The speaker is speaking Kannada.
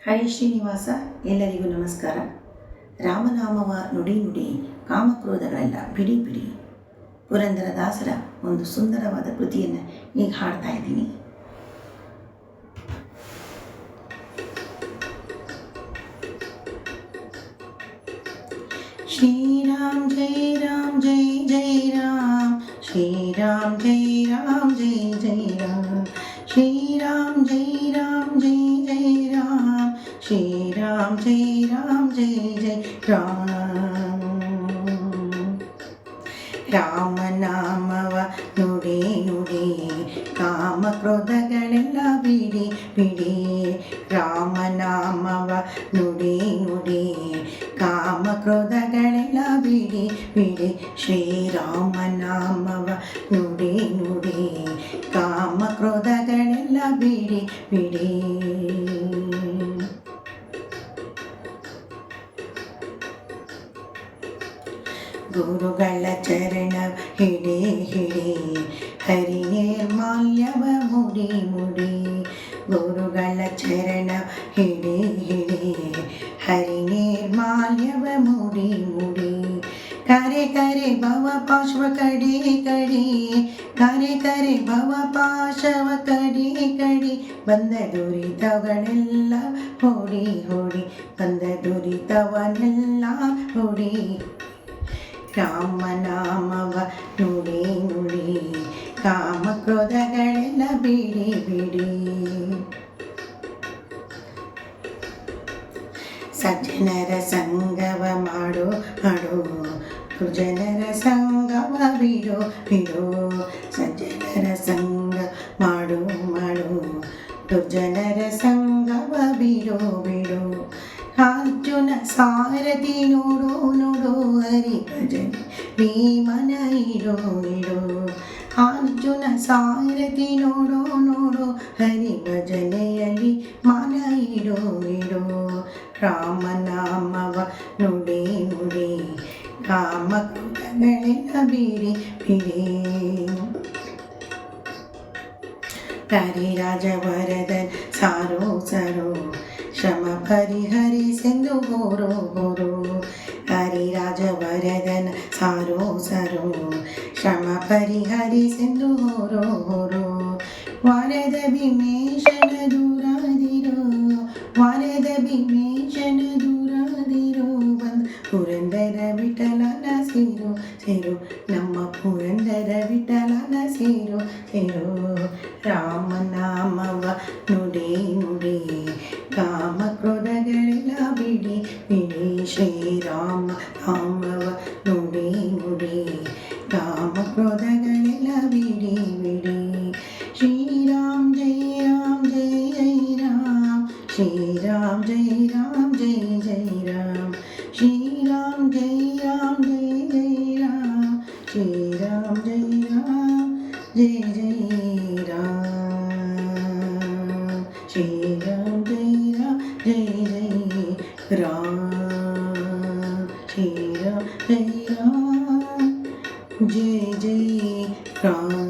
ಹರಿ ಶ್ರೀನಿವಾಸ. ಎಲ್ಲರಿಗೂ ನಮಸ್ಕಾರ. ರಾಮನಾಮವ ನುಡಿ ನುಡಿ ಕಾಮಕ್ರೋಧಗಳೆಲ್ಲ ಬಿಡಿ ಬಿಡಿ. ಪುರಂದರದಾಸರ ಒಂದು ಸುಂದರವಾದ ಕೃತಿಯನ್ನು ಈಗ ಹಾಡ್ತಾ ಇದ್ದೀನಿ. ಶ್ರೀರಾಮ್ ಜೈ ರಾಮ್ ಜೈ ಜೈ ರಾಮ್, ಶ್ರೀರಾಮ್ ಜೈ ರಾಮ್ ಜೈ ಜೈ ರಾಮ್, ಶ್ರೀರಾಮ್ ಜೈ ರಾಮ್ ಜೈ ಜೈ ರಾಮ್, ಶ್ರೀರಾಮ್ ಜೈ ರಾಮ್ ಜೈ ಜೈ ರಾಮ್. ರಾಮನಾಮವ ನುಡಿ ನುಡಿ ಕಾಮಕ್ರೋಧಗಳೆಲ್ಲ ಬಿಡಿ ಬಿಡಿ. ರಾಮನಾಮವ ನುಡಿ ನುಡಿ ಕಾಮಕ್ರೋಧಗಳೆಲ್ಲ ಬಿಡಿ ಬಿಡಿ. ಶ್ರೀರಾಮನಾಮವ ನುಡಿ ನುಡಿ ಕಾಮಕ್ರೋಧಗಳೆಲ್ಲ ಬಿಡಿ ಬಿಡಿ. ಗುರುಗಳ ಚರಣ ಹಿಡಿ ಹಿಡಿ, ಹರಿ ನಿರ್ಮಾಲ್ಯವ ಮುಡಿ ಮುಡಿ. ಗುರುಗಳ ಚರಣ ಹಿಡಿ ಹಿಡಿ, ಹರಿ ನಿರ್ಮಾಲ್ಯವ ಮುಡಿ ಮುಡಿ. ಕರೆ ಕರೆ ಭವ ಪಾಶವ ಕಡಿ ಕಡಿ, ಕರೆ ಕರೆ ಭವ ಪಾಶವ ಕಡಿ ಕಡಿ. ಬಂದ ದುರಿತವನೆಲ್ಲ ಹೊಡಿ ಹೊಡಿ, ಬಂದ ದುರಿತವನೆಲ್ಲ ಹೊಡಿ. ರಾಮನಾಮವ ನುಡಿ ನುಡಿ ಕಾಮಕ್ರೋಧಗಳೆಲ್ಲ ಬಿಡಿ ಬಿಡಿ. ಸಜ್ಜನರ ಸಂಗವ ಮಾಡು ಮಾಡು, ದುರ್ಜನರ ಸಂಗವ ಬಿಡು ಬಿಡು. ಸಜ್ಜನರ ಸಂಗ ಮಾಡು ಮಾಡು, ದುರ್ಜನರ ಸಂಗವ ಬಿಡು ಬಿಡು. ಅರ್ಜುನ ಸಾರಥಿ ನೋಡು ನೋಡು, ಹರಿ ಭಜನೆ ನೀ ಮನ ಇಡು ಇಡು. ಅರ್ಜುನ ಸಾರಥಿ ನೋಡು ನೋಡು, ಹರಿ ಭಜನೆಯಲ್ಲಿ ಮನ ಇಡು ಇಡು. ರಾಮನಾಮವ ನುಡಿ ನುಡಿ ಕಾಮಕ್ರೋಧಗಳೆಲ್ಲ ಬಿಡಿ ಬಿಡಿ. ಹರಿರಾಜವರದನ್ ಸಾರೋ ಸರೋ, ಶ್ರಮ ಪರಿಹರಿಸೆಂದು ಗೋರೋ ಗೋರೋ. ಹರಿರಾಜವರದನ ಸಾರೋ ಸರೋ, ಶ್ರಮ ಪರಿಹರಿಸೆಂದು ಹೋರೋ ಹೋರೋ. ವರದ ಭೀಮೇಶನ ದೂರಾದಿರೋ, ವರದ ಭೀಮೇಶನ ದೂರಾದಿರೋ. ಬಂದ ಪುರಂದರ ವಿಠಲನ ಸೇರು ಸೇರು, ನಮ್ಮ ಪುರಂದರ ವಿಠಲನ ಸೇರು ಸೇರು. ರಾಮನಾಮವ ನುಡಿ ನುಡಿ ಕಾಮಕ್ರೋಧಗಳೆಲ್ಲ ಬಿಡಿ ಬಿಡಿ. ಶ್ರೀರಾಮ ನಾಮವ ನುಡಿ ನುಡಿ ಕಾಮಕ್ರೋಧಗಳೆಲ್ಲ ಬಿಡಿ ಬಿಡಿ. ಶ್ರೀರಾಮ್ ಜೈ ರಾಮ್ ಜೈ ಜೈ ರಾಮ್, ಶ್ರೀರಾಮ್ ಜೈ ರಾಮ್ ಜೈ ಜೈ ರಾಮ್, ಶ್ರೀರಾಮ್ ಜೈ ರಾಮ್ ಜೈ ಜೈ ರಾಮ್, ಶ್ರೀರಾಮ್ ಜೈ ರಾಮ್ ಜೈ ಜೈ ರಾಮ್, ಶ್ರೀರಾಮ್ ಜೈ ರಾಮ್ ಜೈ ಜೈ ರಾಮ್, ಶ್ರೀರಾಮ್ ಜೈ ರಾಮ್ ಜೈ ಜೈ ರಾಮ್.